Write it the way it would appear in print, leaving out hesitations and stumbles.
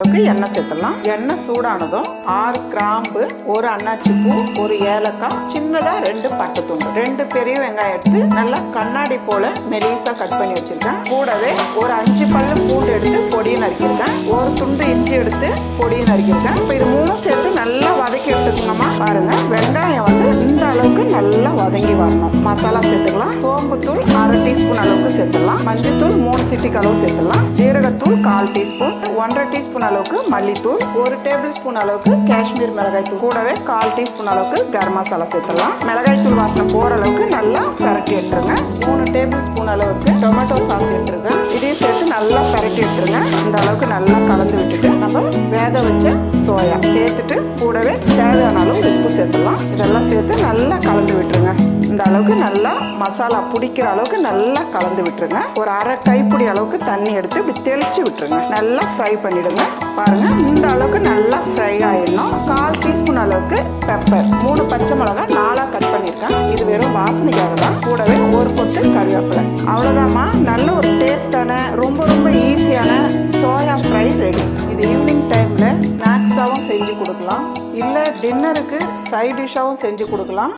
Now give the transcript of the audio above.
எண்ணெய் சேர்த்துடலாம். எண்ணெய் சூடானதும் 6 கிராம்பு, ஒரு அன்னாச்சி பூ, ஒரு ஏலக்காய், சின்னதா 2 பட்டை துண்டு, 2 பெரிய வெங்காயம் எடுத்து நல்லா கண்ணாடி போல மெலிசா கட் பண்ணி வச்சிருக்கேன். கூடவே ஒரு 5 பல்லு பூண்டு எடுத்து பொடியை நறுக்கிருக்கேன். ஒரு துண்டு இஞ்சி எடுத்து பொடியை நறுக்கிருக்கேன். இப்போ இது 3 சேர்த்து நல்லா வதக்கி எடுத்துக்கணுமா. பாருங்க, வெங்காயம் இந்த அளவுக்கு நல்லா வதங்கி வரணும். மசாலா சேர்த்துக்கலாம். சோம்புத்தூள் 1/2 டீஸ்பூன் அளவுக்கு சேர்த்துக்கலாம். மஞ்சத்தூள் 3 சிட்டிக்கு அளவு சேர்த்துக்கலாம். ஜீரகத்தூள் 1/4 டீஸ்பூன், 1/2 டீஸ்பூன் அளவுக்கு மல்லித்தூள், 1 டேபிள் ஸ்பூன் அளவுக்கு காஷ்மீர் மிளகாய் தூள், கூடவே 1/4 டீஸ்பூன் அளவுக்கு கரம் மசாலா சேர்த்துடலாம். மிளகாய் தூள் வாசனை போற அளவுக்கு நல்லா பரட்டி எடுத்துருங்க. 3 டேபிள் ஸ்பூன் அளவுக்கு டொமேட்டோ சாஸ் எடுத்துருங்க. இதையும் சேர்த்து நல்லா பரட்டி எடுத்துருங்க. இந்த அளவுக்கு நல்லா கலந்து விட்டுட்டு நம்ம வேக வச்ச சோயா சேர்த்துட்டு கூடவே தேவையான அளவு உப்பு சேர்த்துடலாம். இதெல்லாம் சேர்த்து நல்லா கலந்து விட்டுருங்க. இந்த அளவுக்கு நல்லா மசாலா பிடிக்கிற அளவுக்கு நல்லா கலந்து விட்டுருங்க. ஒரு 1/2 கைப்பிடி அளவுக்கு தண்ணி எடுத்து இப்படி தெளிச்சு விட்டுருங்க. நல்லா ஃப்ரை பண்ணிடுங்க. பாருங்க, இந்த அளவுக்கு நல்லா ஃப்ரை ஆயிடணும். 1/4 டீஸ்பூன் அளவுக்கு பெப்பர், 3 பச்சை மிளகாய் 4 கட் பண்ணியிருக்கேன். இது வெறும் வாசனைக்காக தான். கூடவே ஒரு கொத்து கருவேப்பிலை. அவ்வளோதாம்மா. நல்ல ஒரு டேஸ்டான ரொம்ப ஈஸியான சோயா ஃப்ரை ரெடி. இது ஈவினிங் டைமில் ஸ்நாக்ஸாகவும் செஞ்சு கொடுக்கலாம், இல்லை டின்னருக்கு சைட் டிஷ்ஷாகவும் செஞ்சு கொடுக்கலாம்.